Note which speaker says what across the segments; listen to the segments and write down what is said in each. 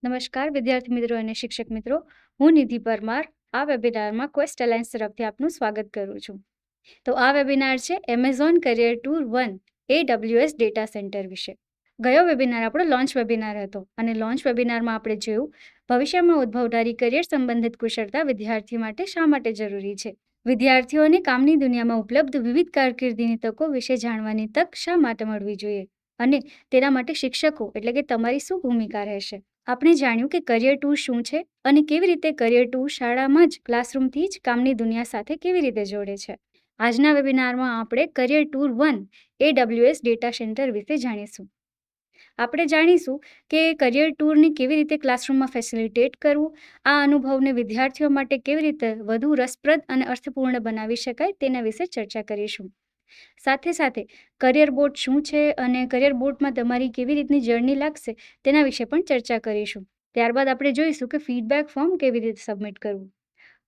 Speaker 1: નમસ્કાર વિદ્યાર્થી મિત્રો અને શિક્ષક મિત્રો, હું નિધિ પરમાર આ વેબિનારમાં ક્વેસ્ટ અલાયન્સ તરફથી આપનું સ્વાગત કરું છું. તો આ વેબિનાર છે Amazon career tour 1 AWS data centre વિશે. ગયો વેબિનાર આપણો લોન્ચ વેબિનાર હતો અને લોન્ચ વેબિનારમાં આપણે જોયું ભવિષ્યમાં ઉદ્ભવનારી કરિયર સંબંધિત કુશળતા વિદ્યાર્થીઓ માટે શા માટે જરૂરી છે. વિદ્યાર્થીઓને કામની દુનિયામાં ઉપલબ્ધ વિવિધ કારકિર્દીની તકો વિશે જાણવાની તક શા માટે મળવી જોઈએ અને તેના માટે શિક્ષકો એટલે કે તમારી શું ભૂમિકા રહેશે. આપણે જાણ્યું કે કરિયર ટૂર શું છે અને કેવી રીતે કરિયર ટૂર શાળામાં જ ક્લાસરૂમથી જ કામની દુનિયા સાથે કેવી રીતે જોડે છે. આજના વેબિનારમાં આપણે career tour 1 AWS data centre વિશે જાણીશું. આપણે જાણીશું કે કરિયર ટૂરને કેવી રીતે ક્લાસરૂમમાં ફેસિલિટેટ કરવું, આ અનુભવને વિદ્યાર્થીઓ માટે કેવી રીતે વધુ રસપ્રદ અને અર્થપૂર્ણ બનાવી શકાય તેના વિશે ચર્ચા કરીશું. સાથે સાથે કરિયર બોર્ડ શું છે અને કરિયર બોર્ડમાં તમારી કેવી રીતની જર્ની લાગશે તેના વિશે પણ ચર્ચા કરીશું. ત્યારબાદ આપણે જોઈશું કે ફીડબેક ફોર્મ કેવી રીતે સબમિટ કરવું.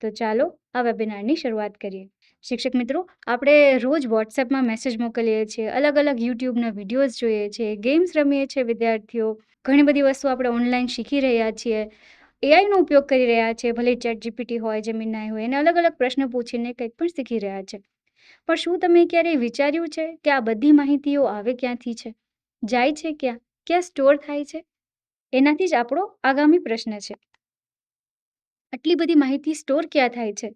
Speaker 1: તો ચાલો આ વેબિનારની શરૂઆત કરીએ. શિક્ષક મિત્રો, આપણે રોજ વોટ્સએપમાં મેસેજ મોકલીએ છીએ, અલગ અલગ યુટ્યુબના વિડીયોઝ જોઈએ છીએ, ગેમ્સ રમીએ છીએ, વિદ્યાર્થીઓ ઘણી બધી વસ્તુ આપણે ઓનલાઈન શીખી રહ્યા છીએ, એઆઈનો ઉપયોગ કરી રહ્યા છીએ, ભલે ChatGPT હોય, જેમિનાઈ હોય, એને અલગ અલગ પ્રશ્નો પૂછીને કંઈક પણ શીખી રહ્યા છે. પણ શું તમે ક્યારેય વિચાર્યું છે કે આ બધી માહિતીઓ આવે ક્યાંથી છે, જાય છે ક્યાં સ્ટોર થાય છે? એનાથી જ આપણો આગામી પ્રશ્ન છે. આટલી બધી માહિતી સ્ટોર ક્યાં થાય છે?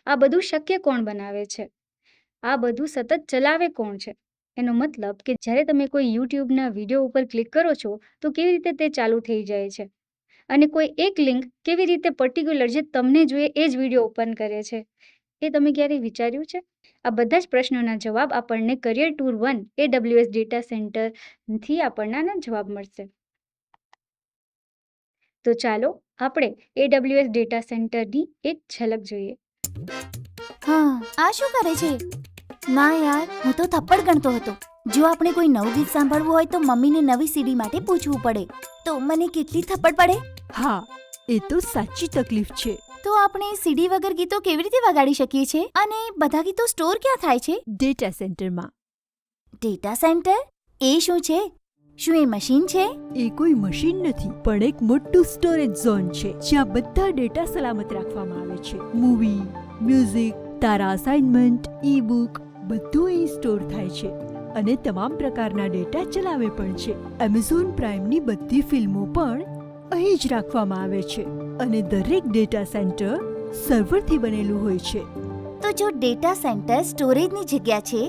Speaker 1: આ બધું શક્ય કોણ બનાવે છે? આ બધું સતત ચલાવે કોણ છે? એનો મતલબ કે જ્યારે તમે કોઈ યુટ્યુબના વિડીયો ઉપર ક્લિક કરો છો તો કેવી રીતે તે ચાલુ થઈ જાય છે અને કોઈ એક લિંક કેવી રીતે પર્ટિક્યુલર જે તમને જોઈએ એ જ વિડીયો ઓપન કરે છે, એ તમે ક્યારેય વિચાર્યું છે? આ બધા જ પ્રશ્નોના જવાબ આપણને કરિયર ટૂર 1 AWS ડેટા સેન્ટરથી આપણને જવાબ મળશે. તો ચાલો આપણે AWS ડેટા સેન્ટરની એક ઝલક જોઈએ.
Speaker 2: હા, આ શું કરે છે? ના યાર, હું તો થપ્પડ ગણતો હતો. જો આપણે કોઈ નવું ગીત સાંભળવું હોય તો મમ્મીને નવી સીડી માટે પૂછવું પડે. તો મને કેટલી થપ્પડ પડે?
Speaker 3: હા, એ તો સાચી તકલીફ છે.
Speaker 2: તો આપણે સીડી વગર ગીતો કેવી રીતે વગાડી શકીએ છીએ? અને બધા ગીતો સ્ટોર ક્યાં થાય છે?
Speaker 3: ડેટા સેન્ટરમાં.
Speaker 2: Data centre? એ શું છે? શું એ મશીન છે?
Speaker 3: એ કોઈ મશીન નથી, પણ એક મોટું સ્ટોરેજ ઝોન છે જ્યાં બધા ડેટા સલામત રાખવામાં આવે છે. મૂવી, મ્યુઝિક, તારા અસાઇનમેન્ટ, ઈ-બુક બધું અહીં સ્ટોર થાય છે અને તમામ પ્રકારના ડેટા ચલાવે પણ છે. એમેઝોન પ્રાઇમની બધી ફિલ્મો પણ અહીં જ રાખવામાં આવે છે અને દરેક ડેટા સેન્ટર સર્વરથી બનેલું હોય છે.
Speaker 2: તો જો ડેટા સેન્ટર સ્ટોરેજની જગ્યા છે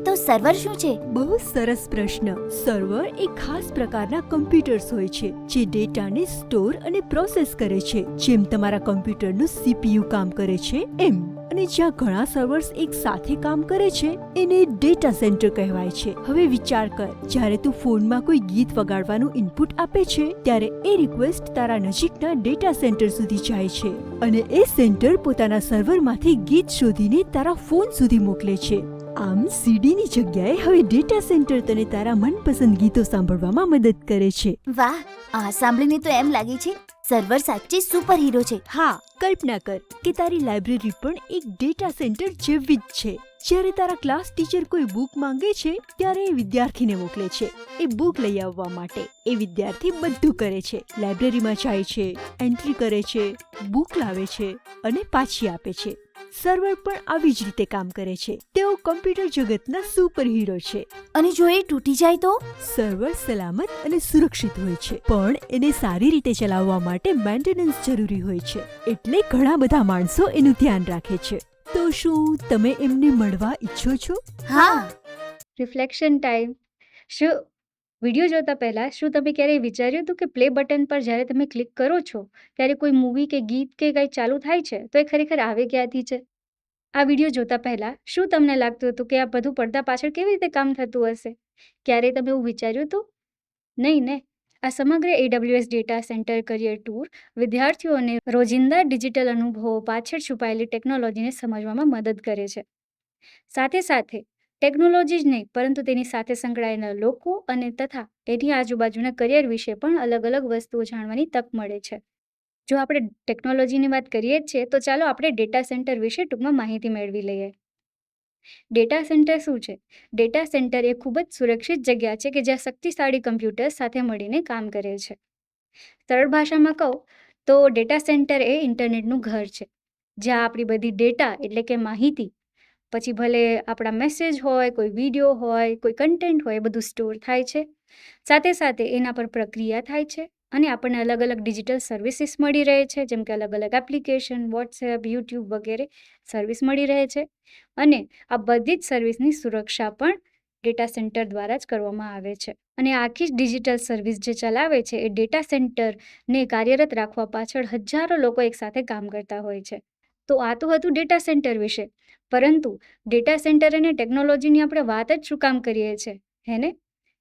Speaker 2: તો સર્વર શું છે?
Speaker 3: બહુ સરસ પ્રશ્ન. સર્વર એ ખાસ પ્રકારના કમ્પ્યુટર્સ હોય છે જે ડેટાને સ્ટોર અને પ્રોસેસ કરે છે, જેમ તમારા કમ્પ્યુટરનું CPU કામ કરે છે એમ. અને જ્યાં ઘણા સર્વર્સ એક સાથે કામ કરે છે એને ડેટા સેન્ટર કહેવાય છે. હવે વિચાર કર, જ્યારે તું ફોનમાં કોઈ ગીત વગાડવાનું ઇનપુટ આપે છે ત્યારે એ રિક્વેસ્ટ તારા નજીકના ડેટા સેન્ટર સુધી જાય છે અને એ સેન્ટર પોતાના સર્વરમાંથી ગીત શોધીને તારા ફોન સુધી મોકલે છે. આમ સીડીની જગ્યાએ હવે ડેટા સેન્ટર તને તારા મનપસંદ ગીતો સાંભળવામાં મદદ કરે છે.
Speaker 2: વાહ, આ સાંભળીને તો એમ લાગે છે સર્વર સાચી સુપર હીરો છે.
Speaker 3: હા, કલ્પના કર કે તારી લાઇબ્રેરી પણ એક ડેટા સેન્ટર જેવી જ છે. જ્યારે તારા ક્લાસ ટીચર કોઈ બુક માંગે છે ત્યારે એ વિદ્યાર્થીને મોકલે છે એ બુક લઈ આવવા માટે. એ વિદ્યાર્થી બધું કરે છે, લાઇબ્રેરીમાં જાય છે, એન્ટ્રી કરે છે, બુક લાવે છે અને પાછી આપે છે. સર્વર પણ આવી જ રીતે કામ કરે છે. તેઓ કમ્પ્યુટર જગતના સુપર હીરો છે.
Speaker 2: અને જો એ તૂટી જાય તો?
Speaker 3: સર્વર સલામત અને સુરક્ષિત હોય છે, પણ એને સારી રીતે ચલાવવા માટે મેન્ટેનન્સ જરૂરી હોય છે, એટલે ઘણા બધા માણસો એનું ધ્યાન રાખે છે. તો શું તમે એમને મળવા ઈચ્છો છો?
Speaker 2: હા.
Speaker 1: Reflection time. શું વિડીયો જોતા પહેલા શું તમે ક્યારેય વિચાર્યું હતું કે પ્લે બટન પર જ્યારે તમે ક્લિક કરો છો ત્યારે કોઈ મૂવી કે ગીત કે કંઈ ચાલુ થાય છે તો એ ખરેખર આવે ક્યાંથી છે? આ વિડીયો જોતા પહેલા શું તમને લાગતું હતું કે આ બધું પડદા પાછળ કેવી રીતે કામ થતું હશે? ક્યારેય તમે એવું વિચાર્યું હતું? નહીં ને. આ સમગ્ર AWS data centre career tour વિદ્યાર્થીઓને રોજિંદા ડિજિટલ અનુભવો પાછળ છુપાયેલી ટેકનોલોજીને સમજવામાં મદદ કરે છે. સાથે સાથે ટેકનોલોજી જ નહીં પરંતુ તેની સાથે સંકળાયેલા લોકો અને તથા એની આજુબાજુના કરિયર વિશે પણ અલગ અલગ વસ્તુઓ જાણવાની તક મળે છે. જો આપણે ટેકનોલોજીની વાત કરીએ જ છીએ તો ચાલો આપણે ડેટા સેન્ટર વિશે ટૂંકમાં માહિતી મેળવી લઈએ. ડેટા સેન્ટર શું છે? ડેટા સેન્ટર એ ખૂબ જ સુરક્ષિત જગ્યા છે કે જ્યાં શક્તિશાળી કમ્પ્યુટર્સ સાથે મળીને કામ કરે છે. સરળ ભાષામાં કહું તો ડેટા સેન્ટર એ ઇન્ટરનેટનું ઘર છે, જ્યાં આપણી બધી ડેટા એટલે કે માહિતી, પછી ભલે આપણા મેસેજ હોય, કોઈ વિડીયો હોય, કોઈ કન્ટેન્ટ હોય, એ બધું સ્ટોર થાય છે. સાથે સાથે એના પર પ્રક્રિયા થાય છે અને આપણને અલગ અલગ ડિજિટલ સર્વિસીસ મળી રહે છે, જેમ કે અલગ અલગ એપ્લિકેશન, વોટ્સએપ, યુટ્યુબ વગેરે સર્વિસ મળી રહે છે. અને આ બધી જ સર્વિસની સુરક્ષા પણ ડેટા સેન્ટર દ્વારા જ કરવામાં આવે છે. અને આખી જ ડિજિટલ સર્વિસ જે ચલાવે છે એ ડેટા સેન્ટરને કાર્યરત રાખવા પાછળ હજારો લોકો એકસાથે કામ કરતા હોય છે. તો આ તો હતું ડેટા સેન્ટર વિશે, પરંતુ ડેટા સેન્ટર અને ટેકનોલોજીની આપણે વાત જ શું કામ કરીએ છીએ, હે ને?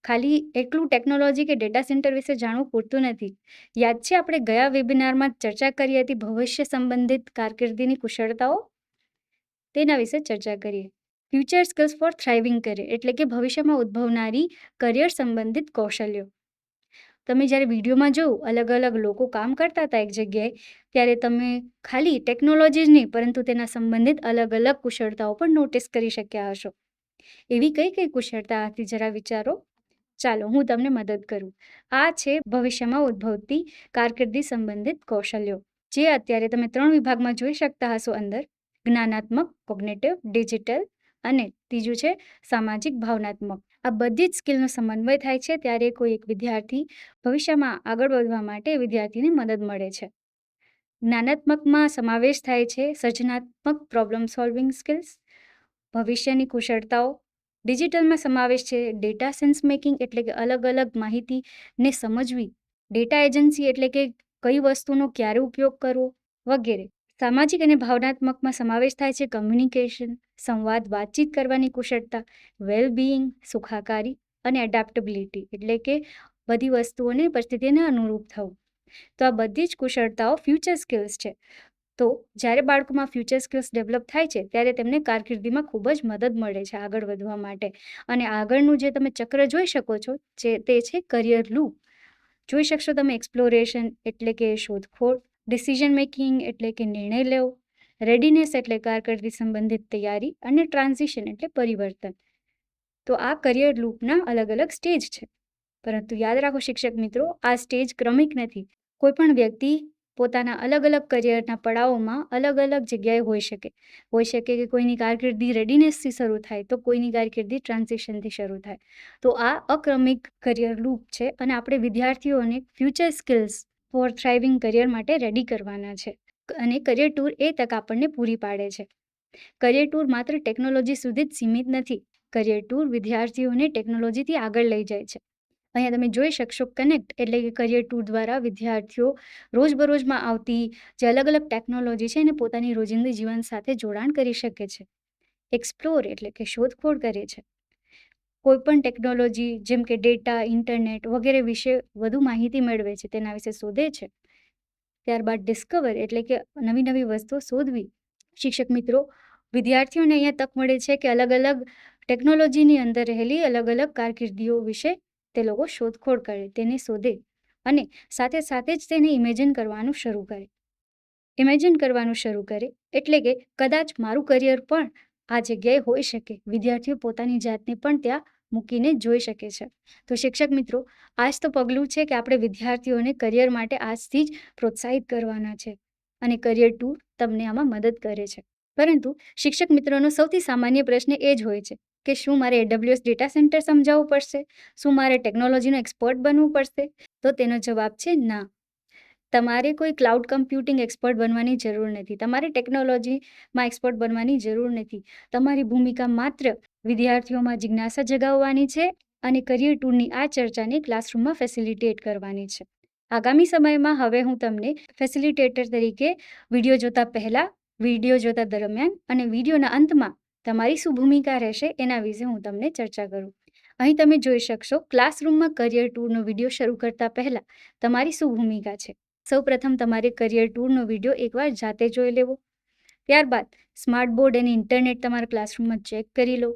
Speaker 1: ખાલી એટલું ટેકનોલોજી કે ડેટા સેન્ટર વિશે જાણવું પૂરતું નથી. યાદ છે આપણે ગયા વેબિનારમાં ચર્ચા કરી હતી ભવિષ્ય સંબંધિત કારકિર્દીની કુશળતાઓ? તેના વિશે ચર્ચા કરીએ. ફ્યુચર સ્કિલ્સ ફોર થ્રાઇવિંગ કરિયર એટલે કે ભવિષ્યમાં ઉદ્ભવનારી કરિયર સંબંધિત કૌશલ્યો. તમે જ્યારે વિડીયોમાં જોયું અલગ અલગ લોકો કામ કરતા હતા એક જગ્યાએ, ત્યારે તમે ખાલી ટેકનોલોજી જ નહીં પરંતુ તેના સંબંધિત અલગ અલગ કુશળતાઓ પણ નોટિસ કરી શક્યા હશો. એવી કઈ કઈ કુશળતા હતી જરા વિચારો. ચાલો હું તમને મદદ કરું. આ છે ભવિષ્યમાં ઉદ્ભવતી કારકિર્દી સંબંધિત કૌશલ્યો, જે અત્યારે તમે 3 વિભાગમાં જોઈ શકતા હશો અંદર: જ્ઞાનાત્મક, કોગ્નિટિવ, ડિજિટલ અને ત્રીજું છે સામાજિક ભાવનાત્મક. આ બધી જ સ્કિલનો સમન્વય થાય છે ત્યારે કોઈ એક વિદ્યાર્થી ભવિષ્યમાં આગળ વધવા માટે વિદ્યાર્થીને મદદ મળે છે. જ્ઞાનાત્મકમાં સમાવેશ થાય છે સર્જનાત્મક પ્રોબ્લેમ સોલ્વિંગ સ્કિલ્સ, ભવિષ્યની કુશળતાઓ. ડિજિટલમાં સમાવેશ છે ડેટા સેન્સ મેકિંગ એટલે કે અલગ અલગ માહિતીને સમજવી, ડેટા એજન્સી એટલે કે કઈ વસ્તુનો ક્યારે ઉપયોગ કરવો વગેરે. સામાજિક અને ભાવનાત્મકમાં સમાવેશ થાય છે કમ્યુનિકેશન, સંવાદ, વાતચીત કરવાની કુશળતા, વેલબિઈંગ, સુખાકારી અને એડેપ્ટેબિલિટી એટલે કે બધી વસ્તુઓને પરિસ્થિતિને અનુરૂપ થવું. તો આ બધી જ કુશળતાઓ ફ્યુચર સ્કિલ્સ છે. તો જ્યારે બાળકોમાં ફ્યુચર સ્કિલ્સ ડેવલપ થાય છે ત્યારે તેમને કારકિર્દીમાં ખૂબ જ મદદ મળે છે આગળ વધવા માટે. અને આગળનું જે તમે ચક્ર જોઈ શકો છો તે છે કરિયર લૂપ. જોઈ શકશો તમે એક્સપ્લોરેશન એટલે કે શોધખોળ, ડિસિઝન મેકિંગ એટલે કે નિર્ણય લેવો, રેડીનેસ એટલે કારકિર્દી સંબંધિત તૈયારી અને ટ્રાન્ઝિશન એટલે પરિવર્તન. તો આ કરિયર લૂપના અલગ અલગ સ્ટેજ છે. પરંતુ યાદ રાખો શિક્ષક મિત્રો, આ સ્ટેજ ક્રમિક નથી. કોઈ પણ વ્યક્તિ પોતાના અલગ અલગ કરિયરના પડાવોમાં અલગ અલગ જગ્યાએ હોઈ શકે કે કોઈની કારકિર્દી રેડીનેસથી શરૂ થાય તો કોઈની કારકિર્દી ટ્રાન્ઝિશનથી શરૂ થાય. તો આ અક્રમિક કરિયર લૂપ છે અને આપણે વિદ્યાર્થીઓને ફ્યુચર સ્કિલ્સ ફોર થ્રાઇવિંગ કરિયર માટે રેડી કરવાના છે. અને કરિયર ટૂર એ તક આપણને પૂરી પાડે છે. કરિયર ટૂર માત્ર ટેકનોલોજી સુધી જ સીમિત નથી. કરિયર ટૂર વિદ્યાર્થીઓને ટેકનોલોજીથી આગળ લઈ જાય છે. અહીંયા તમે જોઈ શકશો કનેક્ટ એટલે કે કરિયર ટૂર દ્વારા વિદ્યાર્થીઓ રોજબરોજમાં આવતી જે અલગ અલગ ટેકનોલોજી છે એને પોતાની રોજિંદી જીવન સાથે જોડાણ કરી શકે છે. એક્સપ્લોર એટલે કે શોધખોળ કરે છે. કોઈ પણ ટેકનોલોજી જેમ કે ડેટા, ઇન્ટરનેટ વગેરે વિશે વધુ માહિતી મેળવે છે, તેના વિશે શોધે છે. ત્યારબાદ ડિસ્કવર એટલે કે નવી નવી વસ્તુઓ શોધવી. શિક્ષક મિત્રો, વિદ્યાર્થીઓને અહીંયા તક મળે છે કે અલગ અલગ ટેકનોલોજીની અંદર રહેલી અલગ અલગ કારકિર્દીઓ વિશે તે લોકો શોધખોળ કરે, તેને શોધે અને સાથે સાથે જ તેને ઇમેજિન કરવાનું શરૂ કરે. ઇમેજિન કરવાનું શરૂ કરે એટલે કે કદાચ મારું કરિયર પણ આ જગ્યાએ હોઈ શકે. વિદ્યાર્થીઓ પોતાની જાતને પણ ત્યાં મૂકીને જોઈ શકે છે. તો શિક્ષક મિત્રો, આ જ તો પગલું છે કે આપણે વિદ્યાર્થીઓને કરિયર માટે આજથી જ પ્રોત્સાહિત કરવાના છે અને કરિયર ટૂર તમને આમાં મદદ કરે છે. પરંતુ શિક્ષક મિત્રોનો સૌથી સામાન્ય પ્રશ્ન એ જ હોય છે કે શું મારે AWS ડેટા સેન્ટર સમજાવવું પડશે? શું મારે ટેકનોલોજીનો એક્સપર્ટ બનવું પડશે? તો તેનો જવાબ છે ના. તમારે કોઈ ક્લાઉડ કમ્પ્યુટિંગ એક્સપર્ટ બનવાની જરૂર નથી. તમારે ટેકનોલોજીમાં એક્સપર્ટ બનવાની જરૂર નથી. તમારી ભૂમિકા માત્ર વિદ્યાર્થીઓમાં જિજ્ઞાસા જગાવવાની છે અને કરિયર ટૂરની આ ચર્ચાને ક્લાસરૂમમાં ફેસિલિટેટ કરવાની છે. આગામી સમયમાં હવે હું તમને ફેસિલિટેટર તરીકે વિડીયો જોતા પહેલા, વિડીયો જોતા દરમિયાન અને વિડીયોના અંતમાં તમારી શું ભૂમિકા રહેશે એના વિશે હું તમને ચર્ચા કરું. અહીં તમે જોઈ શકશો ક્લાસરૂમમાં કરિયર ટૂરનો વિડીયો શરૂ કરતા પહેલા તમારી શું ભૂમિકા છે. સૌપ્રથમ તમારે કરિયર ટૂરનો વિડીયો એકવાર જાતે જોઈ લેવો. ત્યારબાદ સ્માર્ટ બોર્ડ અને ઇન્ટરનેટ તમારા ક્લાસરૂમમાં ચેક કરી લો.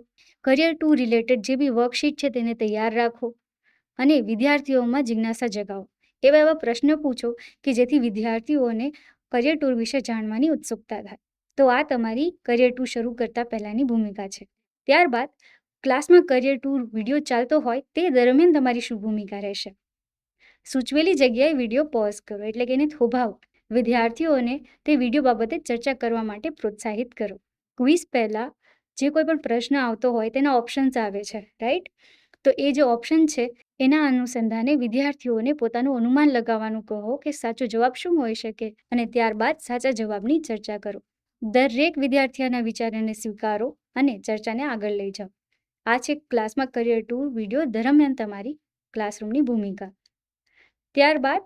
Speaker 1: કરિયર ટૂર રિલેટેડ જે બી વર્કશીટ છે તેને તૈયાર રાખો અને વિદ્યાર્થીઓમાં જિજ્ઞાસા જગાવો. એવા પ્રશ્નો પૂછો કે જેથી વિદ્યાર્થીઓને કરિયર ટૂર વિશે જાણવાની ઉત્સુકતા થાય. તો આ તમારી કરિયર ટૂર શરૂ કરતા પહેલાની ભૂમિકા છે. ત્યારબાદ ક્લાસમાં કરિયર ટૂર વિડીયો ચાલતો હોય તે દરમિયાન તમારી શું ભૂમિકા રહેશે? સૂચવેલી જગ્યાએ વિડીયો પોઝ કરો, એટલે કે એને થોભાવો. વિદ્યાર્થીઓને તે વિડીયો બાબતે ચર્ચા કરવા માટે પ્રોત્સાહિત કરો. ક્વિઝ પહેલાં જે કોઈ પણ પ્રશ્ન આવતો હોય તેના ઓપ્શન્સ આવે છે, રાઈટ? તો એ જે ઓપ્શન છે એના અનુસંધાને વિદ્યાર્થીઓને પોતાનું અનુમાન લગાવવાનું કહો કે સાચો જવાબ શું હોઈ શકે, અને ત્યારબાદ સાચા જવાબની ચર્ચા કરો. દરેક વિદ્યાર્થીના વિચારોને સ્વીકારો અને ચર્ચાને આગળ લઈ જાઓ. આ છે ક્લાસમાં કરિયર ટૂર વિડીયો દરમિયાન તમારી ક્લાસરૂમની ભૂમિકા. ત્યારબાદ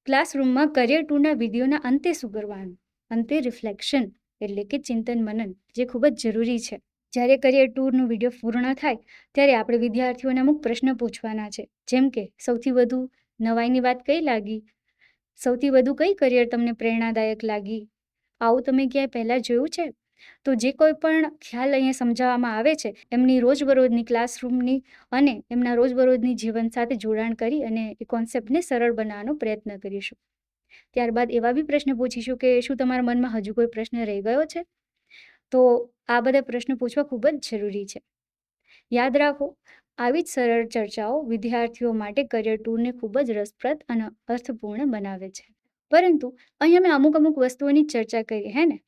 Speaker 1: ક્લાસરૂમમાં કરિયર ટૂરના વિડીયોના અંતે શું કરવાનું? અંતે રિફ્લેક્શન એટલે કે ચિંતન મનન, જે ખૂબ જ જરૂરી છે. જ્યારે કરિયર ટૂરનો વિડીયો પૂર્ણ થાય ત્યારે આપણે વિદ્યાર્થીઓને અમુક પ્રશ્ન પૂછવાના છે, જેમ કે સૌથી વધુ નવાઈની વાત કઈ લાગી, સૌથી વધુ કઈ કરિયર તમને પ્રેરણાદાયક લાગી, આવું તમે ક્યાંય પહેલાં જોયું છે? તો જે કોઈ પણ ખ્યાલ અહીંયા સમજાવવામાં આવે છે એમની રોજબરોજની ક્લાસરૂમની અને એમના રોજબરોજની જીવન સાથે જોડાણ કરી અને એ કોન્સેપ્ટને સરળ બનાવવાનો પ્રયત્ન કરીશું. ત્યારબાદ એવા બી પ્રશ્ન પૂછીશું કે શું તમારા મનમાં હજુ કોઈ પ્રશ્ન રહી ગયો છે? તો આ બધા પ્રશ્નો પૂછવા ખૂબ જ જરૂરી છે. યાદ રાખો, આવી જ સરળ ચર્ચાઓ વિદ્યાર્થીઓ માટે કરિયર ટૂરને ખૂબ જ રસપ્રદ અને અર્થપૂર્ણ બનાવે છે. પરંતુ અહીંયા મેં અમુક વસ્તુઓની ચર્ચા કરી, હે ને?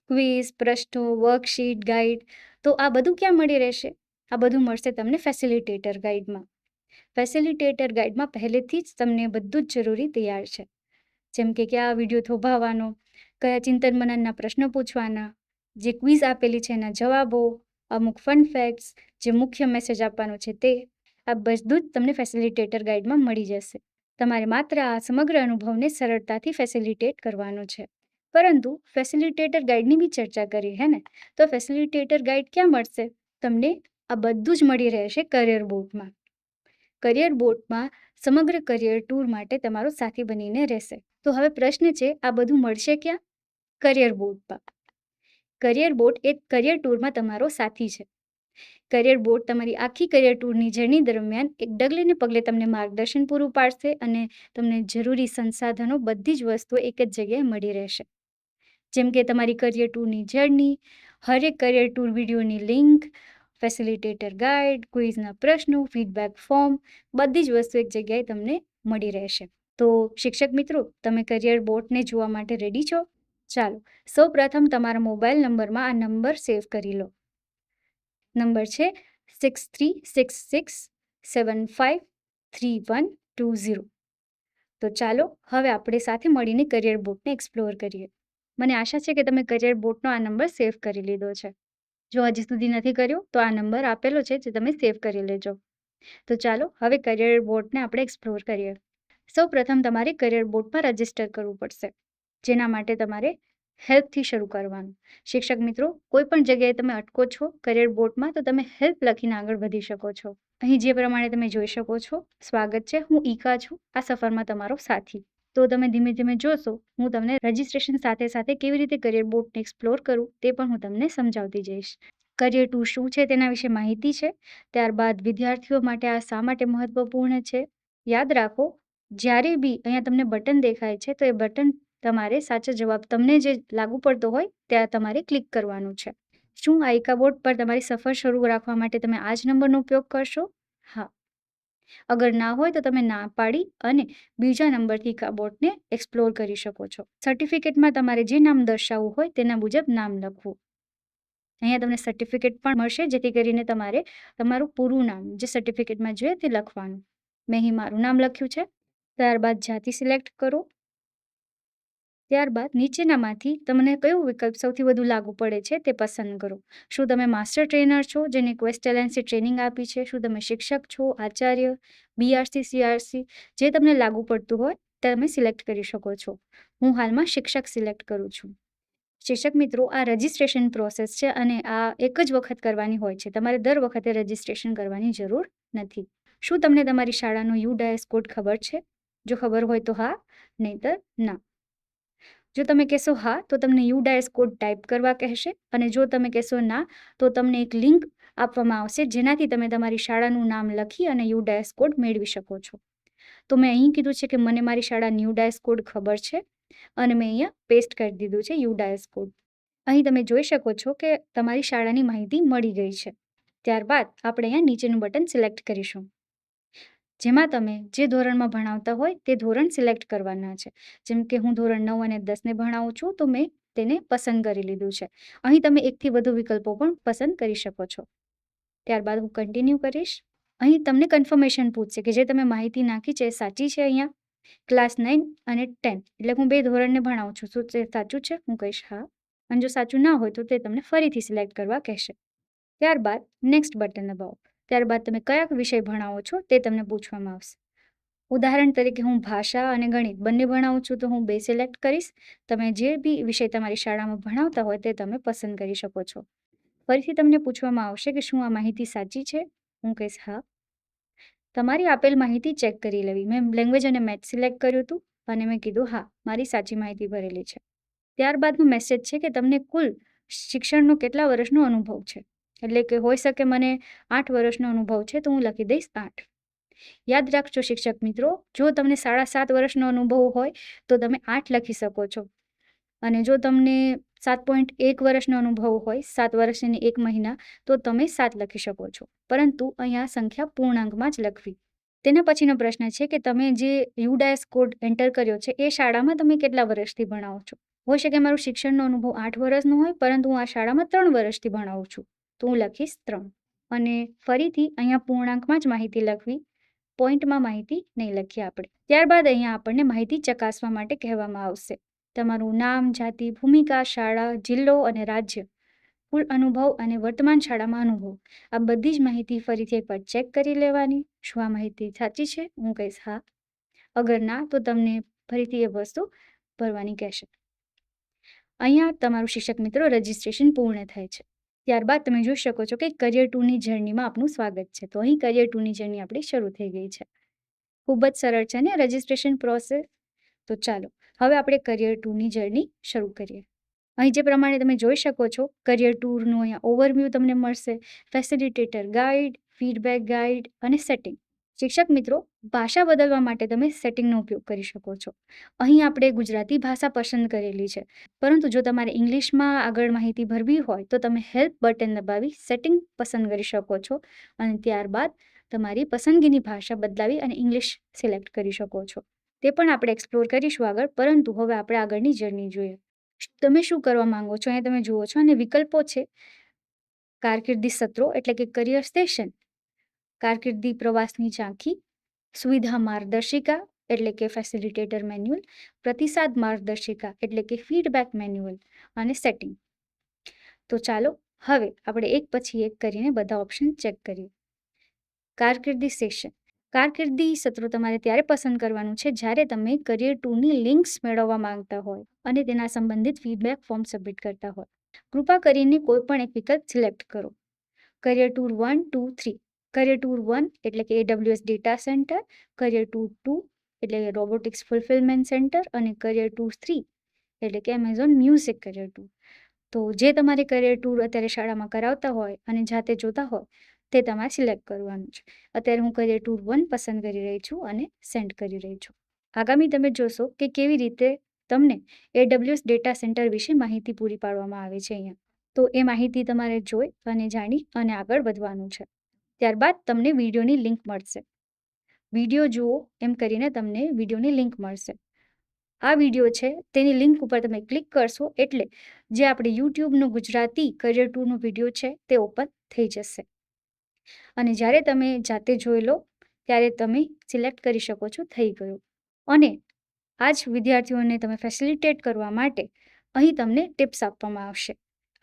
Speaker 1: ક્વિઝ, પ્રશ્નો, વર્કશીટ, ગાઈડ. તો આ બધું ક્યાં મળી રહેશે? આ બધું મળશે તમને ફેસિલિટેટર ગાઈડમાં. ફેસિલિટેટર ગાઈડમાં પહેલેથી જ તમને બધું જ જરૂરી તૈયાર છે, જેમ કે કયા વિડીયો થોભાવવાનો, કયા ચિંતન મનનના પ્રશ્નો પૂછવાના, જે ક્વિઝ આપેલી છે એના જવાબો, અમુક ફન ફેક્ટ્સ, જે મુખ્ય મેસેજ આપવાનો છે તે. આ બધું જ તમને ફેસિલિટેટર ગાઈડમાં મળી જશે. તમારે માત્ર આ સમગ્ર અનુભવને સરળતાથી ફેસિલિટેટ કરવાનો છે. પરંતુ ફેસિલિટેટર ગાઈડની બી ચર્ચા કરી, હે ને? તો ફેસિલિટેટર ગાઈડ ક્યાં મળશે? તમને આ બધું જ મળી રહેશે કરિયર બોર્ડમાં. કરિયર બોર્ડમાં સમગ્ર કરિયર ટૂર માટે તમારો સાથી બનીને રહેશે. તો હવે પ્રશ્ન છે, આ બધું મળશે ક્યાં? કરિયર બોર્ડમાં. કરિયર બોર્ડ એ કરિયર ટૂરમાં તમારો સાથી છે. કરિયર બોર્ડ તમારી આખી કરિયર ટૂરની જર્ની દરમિયાન એક ડગલે ને પગલે તમને માર્ગદર્શન પૂરું પાડશે અને તમને જરૂરી સંસાધનો, બધી જ વસ્તુઓ એક જ જગ્યાએ મળી રહેશે. જેમ કે તમારી કરિયર ટૂરની જર્ની, હરેક કરિયર ટૂર વિડીયોની લિંક, ફેસિલિટેટર ગાઈડ, ક્વિઝના પ્રશ્નો, ફીડબેક ફોર્મ, બધી જ વસ્તુ એક જગ્યાએ તમને મળી રહેશે. તો શિક્ષક મિત્રો, તમે કરિયર બોર્ડને જોવા માટે રેડી છો? ચાલો, સૌ પ્રથમ તમારા મોબાઈલ નંબરમાં આ નંબર સેવ કરી લો. નંબર છે 6366753120. તો ચાલો હવે આપણે સાથે મળીને કરિયર બોર્ડને એક્સપ્લોર કરીએ. મને આશા છે કે તમે કરિયર બોર્ડનો આ નંબર સેવ કરી લીધો છે. જો હજી સુધી નથી કર્યો તો આ નંબર આપેલો છે જે તમે સેવ કરી લેજો. તો ચાલો હવે કરિયર બોર્ડને આપણે એક્સપ્લોર કરીએ. સૌ પ્રથમ તમારે કરિયર બોર્ડમાં રજિસ્ટર કરવું પડશે, જેના માટે તમારે હેલ્પથી શરૂ કરવાનું. શિક્ષક મિત્રો, કોઈ પણ જગ્યાએ તમે અટકો છો કરિયર બોર્ડમાં તો તમે હેલ્પ લખીને આગળ વધી શકો છો. અહીં જે પ્રમાણે તમે જોઈ શકો છો, સ્વાગત છે, હું ઈકા છું, આ સફરમાં તમારો સાથી. તો તમે ધીમે ધીમે જોશો, હું તમને રજિસ્ટ્રેશન સાથે સાથે કેવી રીતે કરિયર બોર્ડને એક્સપ્લોર કરું તે પણ હું તમને સમજાવતી જઈશ. કરિયર ટૂર શું છે તેના વિશે માહિતી છે. ત્યારબાદ વિદ્યાર્થીઓ માટે આ શા માટે મહત્વપૂર્ણ છે. યાદ રાખો, જ્યારે બી અહીંયા તમને બટન દેખાય છે તો એ બટન તમારે સાચો જવાબ તમને જે લાગુ પડતો હોય ત્યાં તમારે ક્લિક કરવાનું છે. શું આ ઈકા બોર્ડ પર તમારી સફર શરૂ રાખવા માટે તમે આ જ નંબરનો ઉપયોગ કરશો? હા. અગર ના હોય તો તમે ના પાડી અને બીજા નંબરથી ઈકા બોર્ડને એક્સપ્લોર કરી શકો છો. સર્ટિફિકેટમાં તમારે જે નામ દર્શાવવું હોય તેના મુજબ નામ લખવું. અહીંયા તમને સર્ટિફિકેટ પણ મળશે, જેથી કરીને તમારે તમારું પૂરું નામ જે સર્ટિફિકેટમાં જોઈએ તે લખવાનું. મેં અહીં મારું નામ લખ્યું છે. ત્યારબાદ જાતિ સિલેક્ટ કરો. ત્યારબાદ નીચેનામાંથી તમને કયો વિકલ્પ સૌથી વધુ લાગુ પડે છે તે પસંદ કરો. શું તમે માસ્ટર ટ્રેનર છો જેને ક્વેસ્ટ એલએનસી ટ્રેનિંગ આપી છે? શું તમે શિક્ષક છો, આચાર્ય, બીઆરસી, સીઆરસી? જે તમને લાગુ પડતું હોય તમે સિલેક્ટ કરી શકો છો. હું હાલમાં શિક્ષક સિલેક્ટ કરું છું. શિક્ષક મિત્રો, આ રજિસ્ટ્રેશન પ્રોસેસ છે અને આ એક જ વખત કરવાની હોય છે. તમારે દર વખતે રજિસ્ટ્રેશન કરવાની જરૂર નથી. શું તમને તમારી શાળાનો યુડાયસ કોડ ખબર છે? જો ખબર હોય તો હા, નહીંતર ના. જો તમે કહેશો હા તો તમને યુડાયસ કોડ ટાઈપ કરવા કહેશે, અને જો તમે કહેશો ના તો તમને એક લિંક આપવામાં આવશે જેનાથી તમે તમારી શાળાનું નામ લખી અને યુડાયસ કોડ મેળવી શકો છો. તો મેં અહીં કીધું છે કે મને મારી શાળાની યુડાયસ કોડ ખબર છે અને મેં અહીંયા પેસ્ટ કરી દીધું છે યુડાયસ કોડ. અહીં તમે જોઈ શકો છો કે તમારી શાળાની માહિતી મળી ગઈ છે. ત્યારબાદ આપણે અહીંયા નીચેનું બટન સિલેક્ટ કરીશું. જેમાં તમે જે ધોરણમાં ભણાવતા હોય તે ધોરણ સિલેક્ટ કરવાના છે. જેમ કે હું ધોરણ 9 અને 10ને ભણાવું છું, તો મેં તેને પસંદ કરી લીધું છે. અહીં તમે એકથી વધુ વિકલ્પો પણ પસંદ કરી શકો છો. ત્યારબાદ હું કન્ટિન્યુ કરીશ. અહીં તમને કન્ફર્મેશન પૂછશે કે જે તમે માહિતી નાખી છે એ સાચી છે. અહીંયા ક્લાસ 9 અને 10 એટલે હું 2 ધોરણને ભણાવું છું, શું તે સાચું છે? હું કહીશ હા. અને જો સાચું ના હોય તો તે તમને ફરીથી સિલેક્ટ કરવા કહેશે. ત્યારબાદ નેક્સ્ટ બટન દબાવો. ત્યારબાદ તમે કયા વિષય ભણાવો છો તે તમને પૂછવામાં આવશે. ઉદાહરણ તરીકે હું ભાષા અને ગણિત બંને ભણાવું છું, તો હું 2 સિલેક્ટ કરીશ. તમે જે બી વિષય તમારી શાળામાં ભણાવતા હોય તે તમે પસંદ કરી શકો છો. ફરીથી તમને પૂછવામાં આવશે કે શું આ માહિતી સાચી છે? હું કહીશ હા. તમારી આપેલ માહિતી ચેક કરી લેવી. મેં લેંગ્વેજ અને મેથ્સ સિલેક્ટ કર્યું હતું અને મેં કીધું હા, મારી સાચી માહિતી ભરેલી છે. ત્યારબાદનો મેસેજ છે કે તમને કુલ શિક્ષણનો કેટલા વર્ષનો અનુભવ છે. એટલે કે હોઈ શકે મને 8 વર્ષનો અનુભવ છે, તો હું લખી દઈશ 8. યાદ રાખજો શિક્ષક મિત્રો, જો તમને 7.5 વર્ષનો અનુભવ હોય તો તમે 8 લખી શકો છો. અને જો તમને 7.1 વર્ષનો અનુભવ હોય, 7 વર્ષ અને 1 મહિના, તો તમે 7 લખી શકો છો. પરંતુ અહીંયા સંખ્યા પૂર્ણાંકમાં જ લખવી. તેના પછીનો પ્રશ્ન છે કે તમે જે યુડાયસ કોડ એન્ટર કર્યો છે એ શાળામાં તમે કેટલા વર્ષથી ભણાવો છો. હોઈ શકે મારું શિક્ષણનો અનુભવ 8 વર્ષનો હોય, પરંતુ હું આ શાળામાં 3 વર્ષથી ભણાવું છું, તો હું લખીશ 3. અને ફરીથી અહીંયા પૂર્ણાંકમાં જ માહિતી લખવી, પોઈન્ટમાં માહિતી નહીં લખીએ આપણે. ત્યારબાદ અહીંયા આપણને માહિતી ચકાસવા માટે કહેવામાં આવશે. તમારું નામ, જાતિ, ભૂમિકા, શાળા, જિલ્લો અને રાજ્ય, કુલ અનુભવ અને વર્તમાન શાળામાં અનુભવ. આ બધી જ માહિતી ફરીથી એકવાર ચેક કરી લેવાની. શું આ માહિતી સાચી છે? હું કહીશ હા. અગર ના, તો તમને ફરીથી એ વસ્તુ ભરવાની કહેશે. અહીંયા તમારું શિક્ષક મિત્રો રજિસ્ટ્રેશન પૂર્ણ થાય છે. ત્યારબાદ તમે જોઈ શકો છો કે કરિયર 2ની જર્નીમાં આપનું સ્વાગત છે. તો અહીં કરિયર 2ની જર્ની આપણી શરૂ થઈ ગઈ છે. ખૂબ જ સરળ છે ને રજિસ્ટ્રેશન પ્રોસેસ. તો ચાલો હવે આપણે કરિયર 2ની જર્ની શરૂ કરીએ. અહીં જે પ્રમાણે તમે જોઈ શકો છો, કરિયર 2નું અહીંયા ઓવરવ્યૂ તમને મળશે, ફેસિલિટેટર ગાઈડ, ફીડબેક ગાઈડ અને સેટિંગ. શિક્ષક મિત્રો, ભાષા બદલવા માટે તમે સેટિંગનો ઉપયોગ કરી શકો છો. અહીં આપણે ગુજરાતી ભાષા પસંદ કરેલી છે, પરંતુ જો તમારે ઇંગ્લિશમાં આગળ માહિતી ભરવી હોય તો તમે હેલ્પ બટન દબાવી સેટિંગ પસંદ કરી શકો છો અને ત્યારબાદ તમારી પસંદગીની ભાષા બદલાવી અને ઇંગ્લિશ સિલેક્ટ કરી શકો છો. તે પણ આપણે એક્સપ્લોર કરીશું આગળ, પરંતુ હવે આપણે આગળની જર્ની જોઈએ. તમે શું કરવા માંગો છો અહીંયા તમે જુઓ છો અને વિકલ્પો છે. કારકિર્દી સત્રો એટલે કે કરિયર સ્ટેશન, કારકિર્દી પ્રવાસની ઝાંખી, સુવિધા માર્ગદર્શિકા એટલે કે ફેસિલિટેટર મેન્યુઅલ, પ્રતિસાદ માર્ગદર્શિકા એટલે કે ફીડબેક મેન્યુઅલ અને સેટિંગ. તો ચાલો હવે આપણે એક પછી એક કરીને બધા ઓપ્શન ચેક કરીએ. કારકિર્દી સેશન. કારકિર્દી સત્રો તમારે ત્યારે પસંદ કરવાનું છે જ્યારે તમે કરિયર 2ની લિંક્સ મેળવવા માંગતા હોય અને તેના સંબંધિત ફીડબેક ફોર્મ સબમિટ કરતા હોય. કૃપા કરીને કોઈ પણ એક વિકલ્પ સિલેક્ટ કરો. Career tour 1, 2, 3. કરિયર ટૂર 1 એટલે કે AWS data centre, career tour 2 એટલે કે રોબોટિક્સ ફુલફિલમેન્ટ સેન્ટર અને કરિયર ટૂર 3 એટલે કે એમેઝોન મ્યુઝિક કરિયર ટૂર. તો જે તમારે કરિયર ટૂર અત્યારે શાળામાં કરાવતા હોય અને જાતે જોતા હોય તે તમારે સિલેક્ટ કરવાનું છે. અત્યારે હું કરિયર ટૂર 1 પસંદ કરી રહી છું અને સેન્ડ કરી રહી છું. આગામી તમે જોશો કે કેવી રીતે તમને AWS ડેટા સેન્ટર વિશે માહિતી પૂરી પાડવામાં આવે છે અહીંયા. તો એ માહિતી તમારે જોઈ અને જાણી અને આગળ વધવાનું છે. ત્યારબાદ તમને વિડીયોની લિંક મળશે. વિડીયો જુઓ એમ કરીને તમને વિડીયોની લિંક મળશે. આ વિડીયો છે તેની લિંક ઉપર તમે ક્લિક કરશો એટલે જે આપણે યુટ્યુબનું ગુજરાતી કરિયર 2નો વિડીયો છે તે ઓપન થઈ જશે. અને જ્યારે તમે જાતે જોઈ લો ત્યારે તમે સિલેક્ટ કરી શકો છો થઈ ગયું. અને આ જ વિદ્યાર્થીઓને તમે ફેસિલિટેટ કરવા માટે અહીં તમને ટિપ્સ આપવામાં આવશે.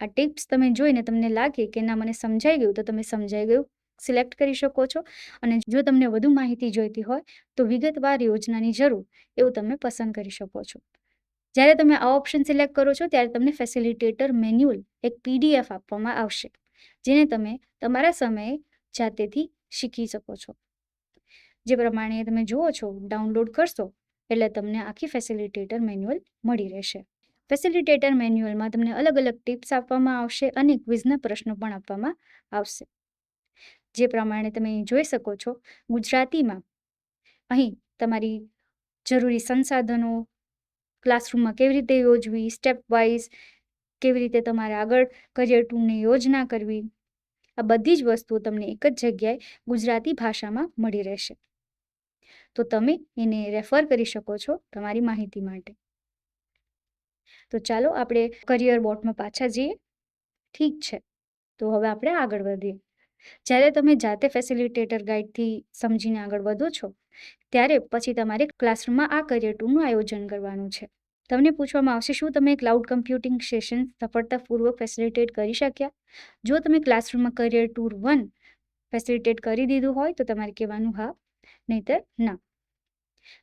Speaker 1: આ ટિપ્સ તમે જોઈને તમને લાગે કે ના મને સમજાઈ ગયું, તો તમે સમજાઈ ગયું સિલેક્ટ કરી શકો છો. અને જો તમને વધુ માહિતી જોઈતી હોય તો વિગતવાર યોજનાની જરૂર એવું તમે પસંદ કરી શકો છો. જ્યારે તમે આ ઓપ્શન સિલેક્ટ કરો છો ત્યારે તમને ફેસિલિટેટર મેન્યુઅલ એક PDF આપવામાં આવશે, જેને તમે તમારા સમયે જાતેથી શીખી શકો છો. જે પ્રમાણે તમે જુઓ છો, ડાઉનલોડ કરશો એટલે તમને આખી ફેસિલિટેટર મેન્યુઅલ મળી રહેશે. ફેસિલિટેટર મેન્યુઅલમાં તમને અલગ અલગ ટિપ્સ આપવામાં આવશે અને ક્વિઝના પ્રશ્નો પણ આપવામાં આવશે. જે પ્રમાણે તમે જોઈ શકો છો, ગુજરાતીમાં અહીં તમારી જરૂરી સંસાધનો, ક્લાસરૂમમાં કેવી રીતે યોજવી, સ્ટેપ વાઇઝ કેવી રીતે તમારે આગળ કરિયર 2ની યોજના કરવી, આ બધી જ વસ્તુઓ તમને એક જ જગ્યાએ ગુજરાતી ભાષામાં મળી રહેશે. તો તમે એને રેફર કરી શકો છો તમારી માહિતી માટે. તો ચાલો આપણે કરિયર બોટમાં પાછા જઈએ. ઠીક છે, તો હવે આપણે આગળ વધીએ. જ્યારે તમે જાતે ફેસિલિટેટર ગાઈડથી સમજીને આગળ વધો છો ત્યારે પછી તમારે ક્લાસરૂમમાં આ કરિયર ટૂરનું આયોજન કરવાનું છે. તમને પૂછવામાં આવશે, શું તમે ક્લાઉડ કમ્પ્યુટિંગ સેશન સફળતાપૂર્વક ફેસિલિટેટ કરી શક્યા? જો તમે ક્લાસરૂમમાં કરિયર ટૂર 1 ફેસિલિટેટ કરી દીધું હોય તો તમારે કહેવાનું હા, નહીતર ના.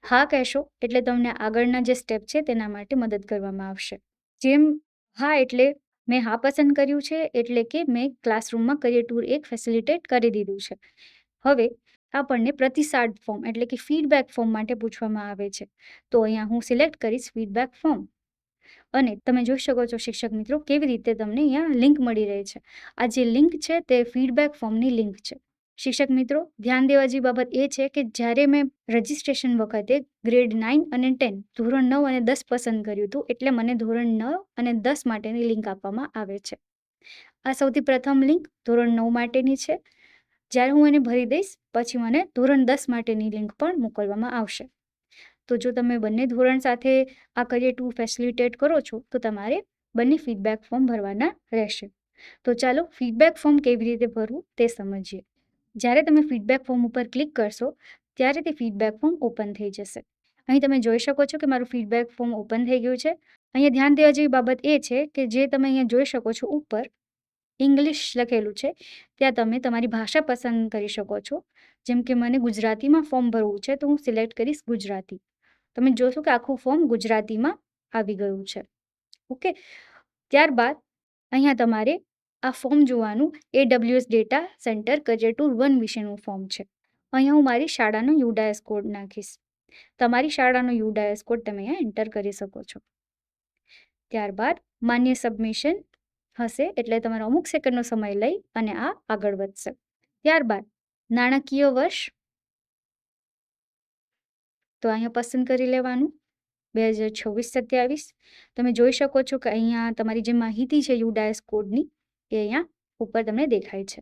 Speaker 1: હા કહેશો એટલે તમને આગળના જે સ્ટેપ છે તેના માટે મદદ કરવામાં આવશે. જેમ હા એટલે મેં હા પસંદ કર્યું છે, એટલે કે મેં ક્લાસરૂમમાં કરિયર ટૂર 1 ફેસિલિટેટ કરી દીધું છે. હવે આપણને પ્રતિસાદ ફોર્મ એટલે કે ફીડબેક ફોર્મ માટે પૂછવામાં આવે છે. તો અહીંયા હું સિલેક્ટ કરીશ ફીડબેક ફોર્મ. અને તમે જોઈ શકો છો શિક્ષક મિત્રો કેવી રીતે તમને અહીંયા લિંક મળી રહી છે. આ જે લિંક છે તે ફીડબેક ફોર્મની લિંક છે. શિક્ષક મિત્રો, ધ્યાન દેવા જેવી બાબત એ છે કે જ્યારે મેં રજિસ્ટ્રેશન વખતે ગ્રેડ 9 અને 10 ધોરણ 9 અને 10 પસંદ કર્યું હતું, એટલે મને ધોરણ 9 અને 10 માટેની લિંક આપવામાં આવે છે. આ સૌથી પ્રથમ લિંક ધોરણ 9 માટેની છે. જ્યારે હું એને ભરી દઈશ પછી મને ધોરણ 10 માટેની લિંક પણ મોકલવામાં આવશે. તો જો તમે બંને ધોરણ સાથે આ કરિયર ટૂર ફેસિલિટેટ કરો છો તો તમારે બંને ફીડબેક ફોર્મ ભરવાના રહેશે. તો ચાલો ફીડબેક ફોર્મ કેવી રીતે ભરવું તે સમજીએ. જ્યારે તમે ફીડબેક ફોર્મ ઉપર ક્લિક કરશો ત્યારે તે ફીડબેક ફોર્મ ઓપન થઈ જશે. અહીં તમે જોઈ શકો છો કે મારું ફીડબેક ફોર્મ ઓપન થઈ ગયું છે. અહીંયા ધ્યાન દેવા જેવી બાબત એ છે કે જે તમે અહીંયા જોઈ શકો છો ઉપર ઇંગ્લિશ લખેલું છે ત્યાં તમે તમારી ભાષા પસંદ કરી શકો છો. જેમ કે મને ગુજરાતીમાં ફોર્મ ભરવું છે તો હું સિલેક્ટ કરીશ ગુજરાતી. તમે જોશો કે આખું ફોર્મ ગુજરાતીમાં આવી ગયું છે. ઓકે, ત્યારબાદ અહીંયા તમારે આ ફોર્મ જોવાનું AWS data centre career tour 1 વિશેનું ફોર્મ છે. અહીંયા હું મારી શાળાનો UDIS કોડ નાખીશ. તમારી શાળાનો UDIS કોડ તમે અહીંયા એન્ટર કરી શકો છો. ત્યારબાદ માન્ય સબમિશન હશે એટલે તમારો અમુક સેકન્ડનો સમય લઈ અને આ આગળ વધશે. ત્યારબાદ નાણાકીય વર્ષ તો અહીંયા પસંદ કરી લેવાનું 2026-27. તમે જોઈ શકો છો કે અહીંયા તમારી જે માહિતી છે UDIS કોડની એ અહીંયા ઉપર તમને દેખાય છે.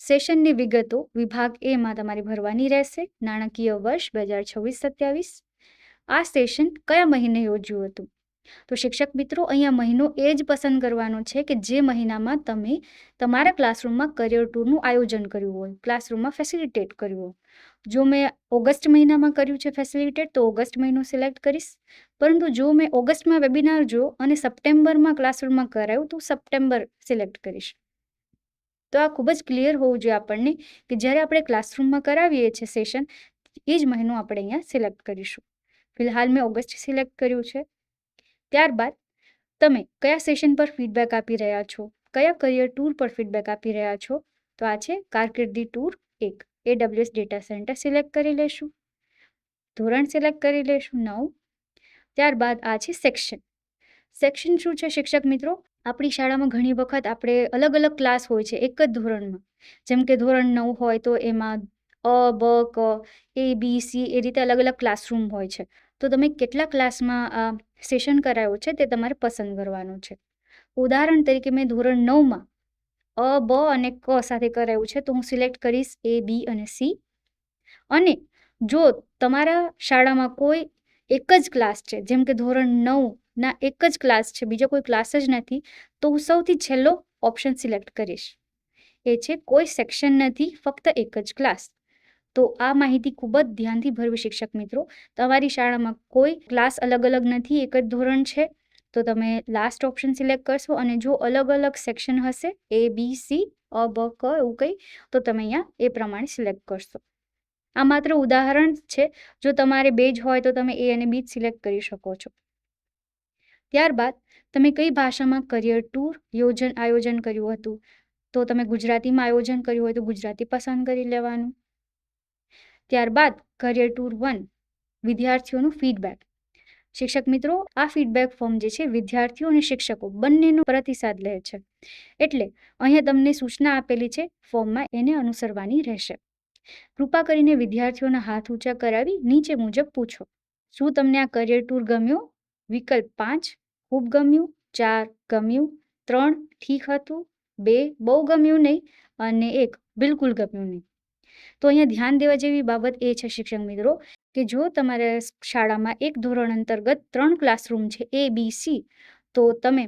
Speaker 1: સેશનની વિગતો વિભાગ A માં તમારે ભરવાની રહેશે. નાણાકીય વર્ષ 2026-27. આ સેશન કયા મહિને યોજ્યું હતું? તો શિક્ષક મિત્રો, અહીંયા મહિનો એ જ પસંદ કરવાનો છે કે જે મહિનામાં તમે તમારા ક્લાસરૂમમાં કરિયર ટૂરનું આયોજન કર્યું હોય, ક્લાસરૂમમાં ફેસિલિટેટ કર્યું હોય. જો મેં ઓગસ્ટ મહિનામાં કર્યું છે ફેસિલિટેટ તો ઓગસ્ટ મહિનો સિલેક્ટ કરીશ. પરંતુ જો મેં ઓગસ્ટમાં વેબિનાર જો અને સપ્ટેમ્બરમાં ક્લાસરૂમમાં કરાયું તો સપ્ટેમ્બર સિલેક્ટ કરીશ. તો આ ખૂબ જ ક્લિયર હોવું જોઈએ આપણને કે જ્યારે આપણે ક્લાસરૂમમાં કરાવીએ છીએ સેશન એ જ મહિનો આપણે અહીંયા સિલેક્ટ કરીશું. ફિલહાલ મેં ઓગસ્ટ સિલેક્ટ કર્યું છે. ત્યારબાદ તમે કયા સેશન પર ફીડબેક આપી રહ્યા છો, કયા કરિયર ટૂર પર ફીડબેક આપી રહ્યા છો? તો આ છે કારકિર્દી tour 1. AWS data centre select કરી લેશું. ધોરણ સિલેક્ટ કરી લેશું 9. ત્યારબાદ આ છે સેક્શન. સેક્શન શું છે શિક્ષક મિત્રો? આપણી શાળામાં ઘણી વખત આપણે અલગ અલગ ક્લાસ હોય છે એક જ ધોરણમાં. જેમ કે ધોરણ 9 હોય તો એમાં અ, બ, ક, A, B, C એ રીતે અલગ અલગ ક્લાસરૂમ હોય છે. તો તમે કેટલા ક્લાસમાં આ સેશન કરાયો છે તે તમારે પસંદ કરવાનું છે. ઉદાહરણ તરીકે મેં ધોરણ 9માં અ, બ અને ક સાથે કરાયું છે તો હું સિલેક્ટ કરીશ A, B અને C. અને જો તમારા શાળામાં કોઈ એક જ ક્લાસ છે, જેમ કે ધોરણ 9ના એક જ ક્લાસ છે, બીજો કોઈ ક્લાસ જ નથી, તો હું સૌથી છેલ્લો ઓપ્શન સિલેક્ટ કરીશ. એ છે કોઈ સેક્શન નથી, ફક્ત એક જ ક્લાસ. તો આ માહિતી ખૂબ જ ધ્યાનથી ભરવી શિક્ષક મિત્રો. તમારી શાળામાં કોઈ ક્લાસ અલગ અલગ નથી, એક જ ધોરણ છે, તો તમે લાસ્ટ ઓપ્શન સિલેક્ટ કરશો. અને જો અલગ અલગ સેક્શન હશે A, B, C, અ, બ, ક એવું કંઈ, તો તમે અહીંયા એ પ્રમાણે સિલેક્ટ કરશો. આ માત્ર ઉદાહરણ છે. જો તમારે બે જ હોય તો તમે A અને B જ સિલેક્ટ કરી શકો છો. ત્યારબાદ તમે કઈ ભાષામાં કરિયર ટૂર આયોજન કર્યું હતું? તો તમે ગુજરાતીમાં આયોજન કર્યું હોય તો ગુજરાતી પસંદ કરી લેવાનું. ત્યારબાદ કરિયર ટૂર 1 વિદ્યાર્થીઓનું ફીડબેક. શિક્ષક મિત્રો, આ ફીડબેક ફોર્મ જે છે વિદ્યાર્થીઓ અને શિક્ષકો બંનેનો પ્રતિસાદ લે છે. એટલે અહીંયા તમને સૂચના આપેલી છે ફોર્મમાં, એને અનુસરવાની રહેશે. કૃપા કરીને વિદ્યાર્થીઓના હાથ ઊંચા કરાવી નીચે મુજબ પૂછો. શું તમને આ કરિયર ટૂર ગમ્યો? વિકલ્પ 5 ખૂબ ગમ્યું, 4 ગમ્યું, 3 ઠીક હતું, 2 બહુ ગમ્યું નહીં અને 1 બિલકુલ ગમ્યું નહીં. તો તો અહીંયા ધ્યાન દેવા જેવી બાબત એ છે શિક્ષક મિત્રો કે જો તમારે શાળામાં એક ધોરણ અંતર્ગત 3 ક્લાસરૂમ છે A, B, C, તો તમે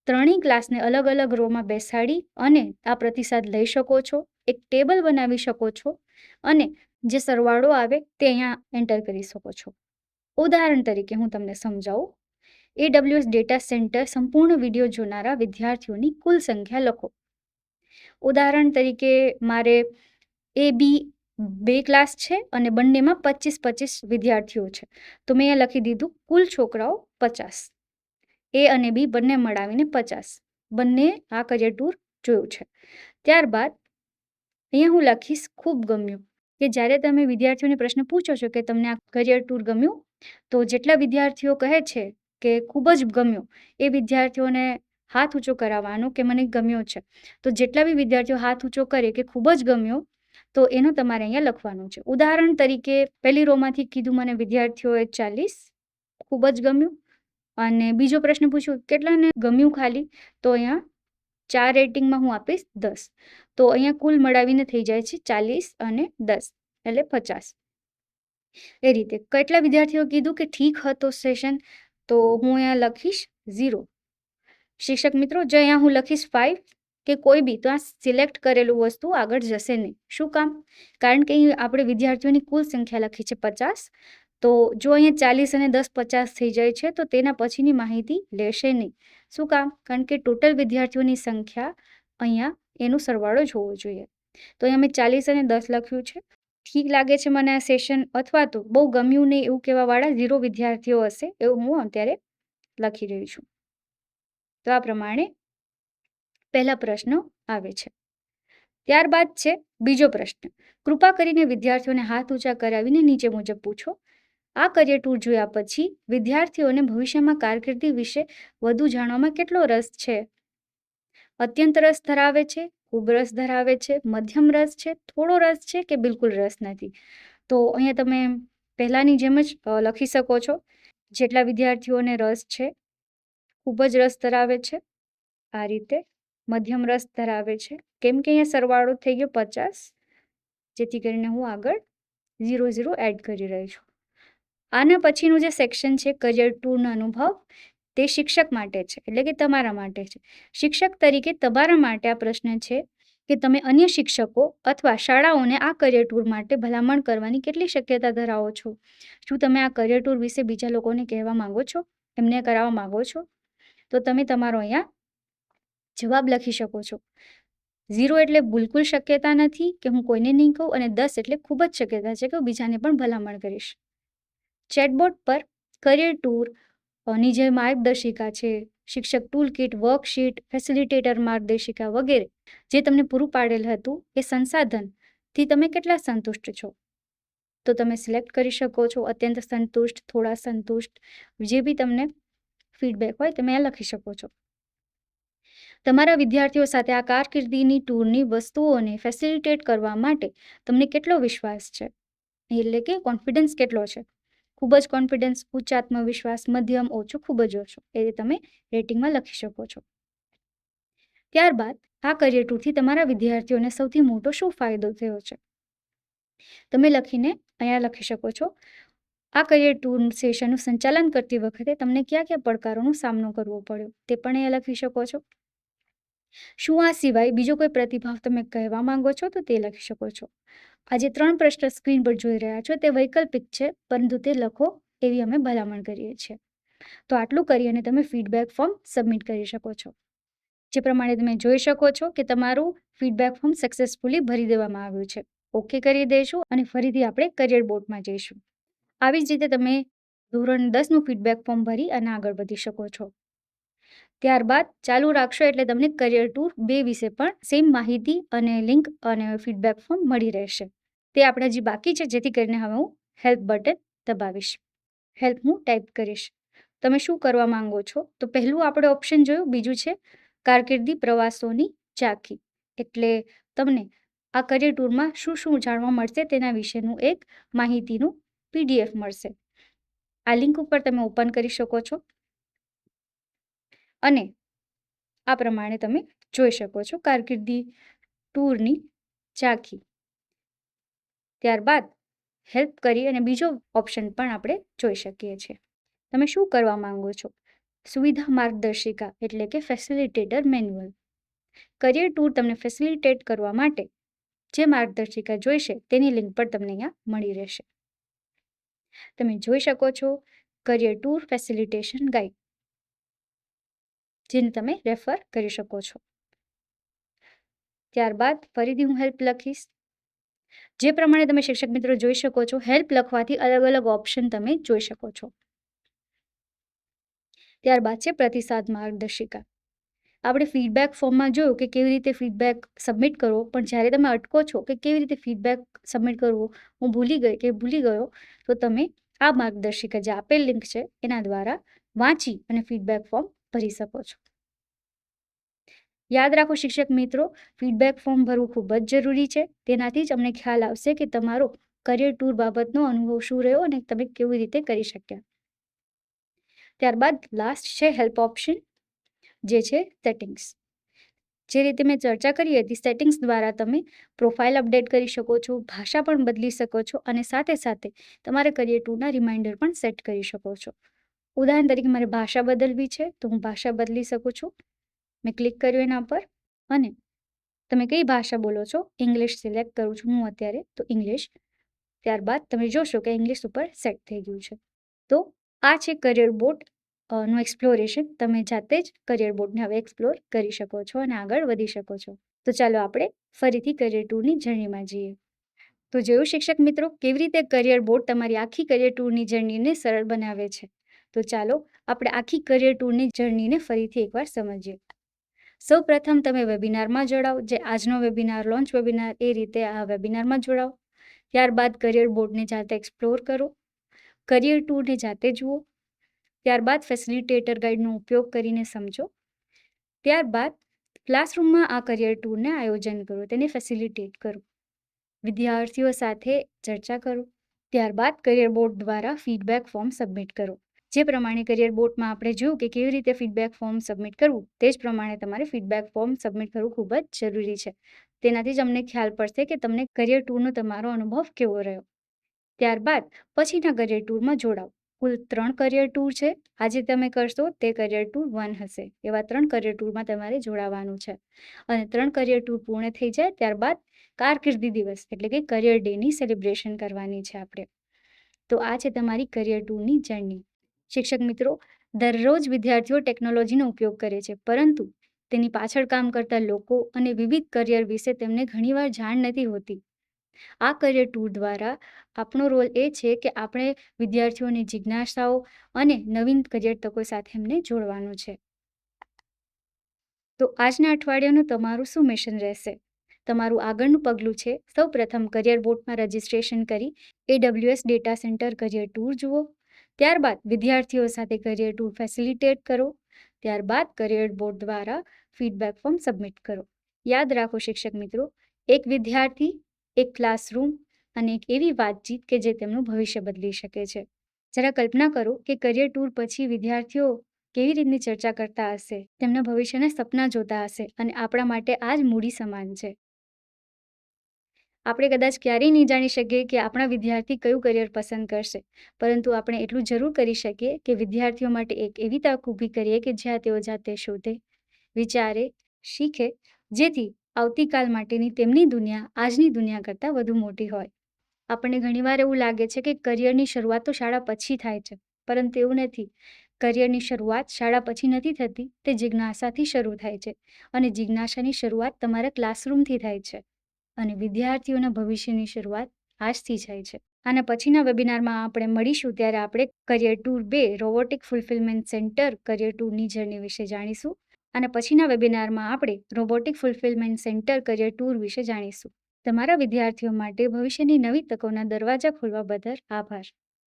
Speaker 1: ત્રણેય ક્લાસને અલગ અલગ રોમાં બેસાડી અને આ પ્રતિસાદ લઈ શકો છો, એક ટેબલ બનાવી શકો છો અને જે સરવાળો આવે તે અહીંયા એન્ટર કરી શકો છો. ઉદાહરણ તરીકે હું તમને સમજાવું. AWS ડેટા સેન્ટર સંપૂર્ણ વિડીયો જોનારા વિદ્યાર્થીઓની કુલ સંખ્યા લખો. ઉદાહરણ તરીકે મારે AB 2 ક્લાસ છે અને બંનેમાં 25-25 વિદ્યાર્થીઓ છે, તો મેં અહીંયા લખી દીધું કુલ છોકરાઓ 50. A અને B બંને મળાવીને 50. બંને આ કરિયર ટૂર જોયું છે. ત્યારબાદ અહીંયા હું લખીશ ખૂબ ગમ્યું, કે જ્યારે તમે વિદ્યાર્થીઓને પ્રશ્ન પૂછો છો કે તમને આ કરિયર ટૂર ગમ્યું, તો જેટલા વિદ્યાર્થીઓ કહે છે કે ખૂબ જ ગમ્યું, એ વિદ્યાર્થીઓને હાથ ઊંચો કરાવવાનો કે મને ગમ્યો છે. તો જેટલા બી વિદ્યાર્થીઓ હાથ ઊંચો કરે કે ખૂબ જ ગમ્યો, તો એનું તમારે અહીંયા લખવાનું છે. ઉદાહરણ તરીકે પહેલી રોમાંથી કીધું મને વિદ્યાર્થીઓએ 40, ખૂબ જ ગમ્યું. અને બીજો પ્રશ્ન પૂછ્યો કેટલાને ગમ્યું ખાલી, તો અહીંયા 4 રેટિંગમાં હું આપીશ 10. તો અહીંયા કુલ મળાવીને થઈ જાય છે 40 અને 10 એટલે 50. એ રીતે કેટલા વિદ્યાર્થીઓ કીધું કે ઠીક હતો સેશન, તો હું અહીંયા લખીશ 0. શિક્ષક મિત્રો જો અહીંયા હું લખીશ 5 કે કોઈ બી, તો આ સિલેક્ટ કરેલું વસ્તુ આગળ જશે નહીં. શું કામ? કારણ કે અહીં આપણે વિદ્યાર્થીઓની કુલ સંખ્યા લખી છે 50. તો જો અહીંયા 40 અને 10 50 થઈ જાય છે, તો તેના પછીની માહિતી લેશે નહીં. શું કામ? કારણ કે ટોટલ વિદ્યાર્થીઓની સંખ્યા અહીંયા એનો સરવાળો જ હોવો જોઈએ. તો અહીંયા મેં 40 અને 10 લખ્યું છે. ઠીક લાગે છે મને આ સેશન, અથવા તો બહુ ગમ્યું નહીં એવું કહેવાવાળા 0 વિદ્યાર્થીઓ હશે, એવું હું અત્યારે લખી રહી છું. તો આ પ્રમાણે પહેલા પ્રશ્નો આવે છે. ત્યારબાદ છે બીજો પ્રશ્ન. કૃપા કરીને વિદ્યાર્થીઓને હાથ ઊંચા કરાવીને નીચે મુજબ પૂછો. આ કરિયર ટૂર જોયા પછી વિદ્યાર્થીઓને ભવિષ્યમાં કારકિર્દી વિશે વધુ જાણવામાં કેટલો રસ છે? અત્યંત રસ ધરાવે છે, ખૂબ રસ ધરાવે છે, મધ્યમ રસ છે, થોડો રસ છે કે બિલકુલ રસ નથી? તો અહીંયા તમે પહેલાની જેમ જ લખી શકો છો. જેટલા વિદ્યાર્થીઓને રસ છે, ખૂબ જ રસ ધરાવે છે, આ રીતે મધ્યમ રસ ધરાવે છે, કેમ કે અહીંયા સરવાળો થઈ ગયો 50, જેથી કરીને હું આગળ 00 એડ કરી રહી છું. આના પછીનું જે સેક્શન છે કરિયર ટૂરનો અનુભવ, તે શિક્ષક માટે છે, એટલે કે તમારા માટે છે. શિક્ષક તરીકે તમારા માટે આ પ્રશ્ન છે કે તમે અન્ય શિક્ષકો અથવા શાળાઓને આ કરિયર ટૂર માટે ભલામણ કરવાની કેટલી શક્યતા ધરાવો છો? શું તમે આ કરિયર ટૂર વિશે બીજા લોકોને કહેવા માંગો છો, એમને કરાવવા માંગો છો? તો તમે તમારો અહીંયા જવાબ લખી શકો છો. 0 એટલે બિલકુલ શક્યતા નથી કે હું કોઈને નહીં કહું, અને 10 એટલે ખૂબ જ શક્યતા છે કે હું બીજાને પણ ભલામણ કરીશ. ચેટબોટ પર કરિયર ટૂર ની જે માર્ગદર્શિકા છે, શિક્ષક ટૂલ કિટ, વર્કશીટ, ફેસિલિટેટર માર્ગદર્શિકા વગેરે જે તમને પૂરું પાડેલ હતું, એ સંસાધનથી તમે કેટલા સંતુષ્ટ છો? તો તમે સિલેક્ટ કરી શકો છો. અત્યંત સંતુષ્ટ, થોડા સંતુષ્ટ, જે બી તમને ફીડબેક હોય તમે આ લખી શકો છો. તમારા વિદ્યાર્થીઓ સાથે આ કારકિર્દીની ટૂરની વસ્તુઓને ફેસિલિટેટ કરવા માટે તમને કેટલો વિશ્વાસ છે, એટલે કે કોન્ફિડન્સ કેટલો છે? ખૂબ જ કોન્ફિડન્સ, ઉચ્ચ આત્મવિશ્વાસ, મધ્યમ, ઓછો, ખૂબ જ ઓછો, એ તમે રેટિંગમાં લખી શકો છો. ત્યારબાદ આ કરિયર ટૂરથી તમારા વિદ્યાર્થીઓને સૌથી મોટો શું ફાયદો થયો છે? તમે લખીને અહીંયા લખી શકો છો. આ કરિયર ટૂર સેશનનું સંચાલન કરતી વખતે તમને કયા કયા પડકારોનો સામનો કરવો પડ્યો, તે પણ અહીંયા લખી શકો છો. શું આ સિવાય બીજો કોઈ પ્રતિભાવ તમે કહેવા માંગો છો, તો તે લખી શકો છો. આ જે 3 પ્રશ્ન સ્ક્રીન પર જોઈ રહ્યા છો તે વૈકલ્પિક છે, પરંતુ તે લખો એવી અમે ભલામણ કરીએ છીએ. તો આટલું કરી અને તમે ફીડબેક ફોર્મ સબમિટ કરી શકો છો. જે પ્રમાણે તમે જોઈ શકો છો કે તમારું ફીડબેક ફોર્મ સક્સેસફુલી ભરી દેવામાં આવ્યું છે. ઓકે કરી દઈશું અને ફરીથી આપણે કરિયર બોર્ડમાં જઈશું. આવી જ રીતે તમે ધોરણ 10નું ફીડબેક ફોર્મ ભરી અને આગળ વધી શકો છો. ત્યારબાદ ચાલુ રાખશો એટલે તમને કરિયર ટૂર 2 વિશે પણ સેમ માહિતી અને લિંક અને ફીડબેક ફોર્મ મળી રહેશે. તે આપણે હજી બાકી છે, જેથી કરીને હવે હું હેલ્પ બટન દબાવીશ. હેલ્પ હું ટાઈપ કરીશ. તમે શું કરવા માંગો છો? તો પહેલું આપણે ઓપ્શન જોયું, બીજું છે કારકિર્દી પ્રવાસોની ઝાંખી. એટલે તમને આ કરિયર ટૂરમાં શું શું જાણવા મળશે તેના વિશેનું એક માહિતીનું PDF મળશે. આ લિંક ઉપર તમે ઓપન કરી શકો છો અને આ પ્રમાણે તમે જોઈ શકો છો કારકિર્દી ટૂરની ઝાંખી. ત્યારબાદ હેલ્પ કરી અને બીજો ઓપ્શન પણ આપણે જોઈ શકીએ છીએ. તમે શું કરવા માંગો છો? સુવિધા માર્ગદર્શિકા એટલે કે ફેસિલિટેટર મેન્યુઅલ. કરિયર ટૂર તમને ફેસિલિટેટ કરવા માટે જે માર્ગદર્શિકા જોઈશે તેની લિંક પણ તમને અહીંયા મળી રહેશે. તમે જોઈ શકો છો કરિયર ટૂર ફેસિલિટેશન ગાઈડ, જેને તમે રેફર કરી શકો છો. ત્યારબાદ ફરીથી હું હેલ્પ લખીશ. જે પ્રમાણે તમે શિક્ષક મિત્રો જોઈ શકો છો, હેલ્પ લખવાથી અલગ અલગ ઓપ્શન તમે જોઈ શકો છો. ત્યારબાદ છે પ્રતિસાદ માર્ગદર્શિકા. આપણે ફીડબેક ફોર્મમાં જોયું કે કેવી રીતે ફીડબેક સબમિટ કરવો, પણ જ્યારે તમે અટકો છો કે કેવી રીતે ફીડબેક સબમિટ કરવો, હું ભૂલી ગયો, તો તમે આ માર્ગદર્શિકા જે આપેલ લિંક છે એના દ્વારા વાંચી અને ફીડબેક ફોર્મ ભરી શકો છો. યાદ રાખો શિક્ષક મિત્રો, ફીડબેક ફોર્મ ભરવું ખૂબ જ જરૂરી છે. તેનાથી જ અમને ખ્યાલ આવશે કે તમારો કરિયર ટૂર બાબતનો અનુભવ શું રહ્યો અને તમે કેવી રીતે કરી શક્યા. ત્યારબાદ લાસ્ટ છે હેલ્પ ઓપ્શન, જે છે સેટિંગ્સ. જે રીતે મેં ચર્ચા કરી હતી, સેટિંગ્સ દ્વારા તમે પ્રોફાઇલ અપડેટ કરી શકો છો, ભાષા પણ બદલી શકો છો અને સાથે સાથે તમારે કરિયર ટૂરના રિમાઇન્ડર પણ સેટ કરી શકો છો. ઉદાહરણ તરીકે મારે ભાષા બદલવી છે તો હું ભાષા બદલી શકું છું. મેં ક્લિક કર્યું એના પર અને તમે કઈ ભાષા બોલો છો, ઇંગ્લિશ સિલેક્ટ કરું છું હું અત્યારે, તો ઇંગ્લિશ. ત્યારબાદ તમે જોશો કે ઇંગ્લિશ ઉપર સેટ થઈ ગયું છે. તો આ છે કરિયર બોર્ડ નું એક્સપ્લોરેશન. તમે જાતે જ કરિયર બોર્ડને હવે એક્સપ્લોર કરી શકો છો અને આગળ વધી શકો છો. તો ચાલો આપણે ફરીથી કરિયર ટૂરની જર્નીમાં જઈએ. તો જોયું શિક્ષક મિત્રો કેવી રીતે કરિયર બોર્ડ તમારી આખી કરિયર ટૂરની જર્નીને સરળ બનાવે છે. તો ચાલો આપણે આખી કરિયર ટૂરની જર્નીને ફરીથી એકવાર સમજીએ. સૌ પ્રથમ તમે વેબિનારમાં જોડાઓ, જે આજનો વેબિનાર, લોન્ચ વેબિનાર, એ રીતે આ વેબિનારમાં જોડાઓ. ત્યારબાદ કરિયર બોર્ડને જાતે એક્સપ્લોર કરો, કરિયર ટૂરને જાતે જુઓ. ત્યારબાદ ફેસિલિટેટર ગાઈડનો ઉપયોગ કરીને સમજો. ત્યારબાદ ક્લાસરૂમમાં આ કરિયર ટૂરને આયોજન કરો, તેને ફેસિલિટેટ કરો, વિદ્યાર્થીઓ સાથે ચર્ચા કરો. ત્યારબાદ કરિયર બોર્ડ દ્વારા ફીડબેક ફોર્મ સબમિટ કરો. જે પ્રમાણે કરિયર બોર્ડમાં આપણે જોયું કે કેવી રીતે ફીડબેક ફોર્મ સબમિટ કરવું, તે જ પ્રમાણે તમારે ફીડબેક ફોર્મ સબમિટ કરવું ખૂબ જ જરૂરી છે. તેનાથી જ અમને ખ્યાલ પડશે કે તમને કરિયર ટૂરનો તમારો અનુભવ કેવો રહ્યો. ત્યારબાદ પછીના કરિયર ટૂરમાં જોડાઓ. કુલ 3 કરિયર ટૂર છે. આજે તમે કરશો તે કરિયર ટૂર 1 હશે. એવા 3 કરિયર ટૂરમાં તમારે જોડાવાનું છે અને 3 કરિયર ટૂર પૂર્ણ થઈ જાય ત્યારબાદ કારકિર્દી દિવસ એટલે કે કરિયર ડેની સેલિબ્રેશન કરવાની છે આપણે. તો આ છે તમારી કરિયર ટૂરની જર્ની. શિક્ષક મિત્રો, દરરોજ વિદ્યાર્થીઓ ટેકનોલોજીનો ઉપયોગ કરે છે, પરંતુ તેની પાછળ કામ કરતા લોકો અને વિવિધ કરિયર વિશે તેમને ઘણીવાર જાણ નથી હોતી. આ કરિયર ટૂર દ્વારા આપણો રોલ એ છે કે આપણે વિદ્યાર્થીઓની જિજ્ઞાસાઓ અને નવીન કરિયર તકો સાથે એમને જોડવાનું છે. તો આજના અઠવાડિયાનું તમારું શું મિશન રહેશે? તમારું આગળનું પગલું છે સૌ પ્રથમ કરિયર બોર્ડમાં રજિસ્ટ્રેશન કરી AWS data centre career tour જુઓ. ત્યારબાદ વિદ્યાર્થીઓ સાથે કરિયર ટૂર ફેસિલિટેટ કરો. ત્યારબાદ કરિયર બોર્ડ દ્વારા ફીડબેક ફોર્મ સબમિટ કરો. યાદ રાખો શિક્ષક મિત્રો, એક વિદ્યાર્થી, એક ક્લાસરૂમ અને એક એવી વાતચીત કે જે તેમનું ભવિષ્ય બદલી શકે છે. જરા કલ્પના કરો કે કરિયર ટૂર પછી વિદ્યાર્થીઓ કેવી રીતની ચર્ચા કરતા હશે, તેમના ભવિષ્યના સપના જોતા હશે અને આપણા માટે આ જ મૂડી સમાન છે. આપણે કદાચ ક્યારેય નહીં જાણી શકીએ કે આપણા વિદ્યાર્થી કયું કરિયર પસંદ કરશે, પરંતુ આપણે એટલું જરૂર કરી શકીએ કે વિદ્યાર્થીઓ માટે એક એવી તક ઊભી કરીએ કે જ્યાં તેઓ જાતે શોધે, વિચારે, શીખે, જેથી આવતીકાલ માટેની તેમની દુનિયા આજની દુનિયા કરતાં વધુ મોટી હોય. આપણને ઘણીવાર એવું લાગે છે કે કરિયરની શરૂઆત તો શાળા પછી થાય છે, પરંતુ એવું નથી. કરિયરની શરૂઆત શાળા પછી નથી થતી, તે જિજ્ઞાસાથી શરૂ થાય છે અને જિજ્ઞાસાની શરૂઆત તમારા ક્લાસરૂમથી થાય છે અને વિદ્યાર્થીઓના ભવિષ્યની શરૂઆત આજથી થાય છે. આના પછીના વેબિનારમાં આપણે મળીશું ત્યારે આપણે career tour 2 robotic fulfilment centre career ટૂરની જર્ની વિશે જાણીશું. અને પછીના વેબિનારમાં આપણે robotic fulfilment centre career tour વિશે જાણીશું. તમારા વિદ્યાર્થીઓ માટે ભવિષ્યની નવી તકોના દરવાજા ખોલવા બદલ આભાર.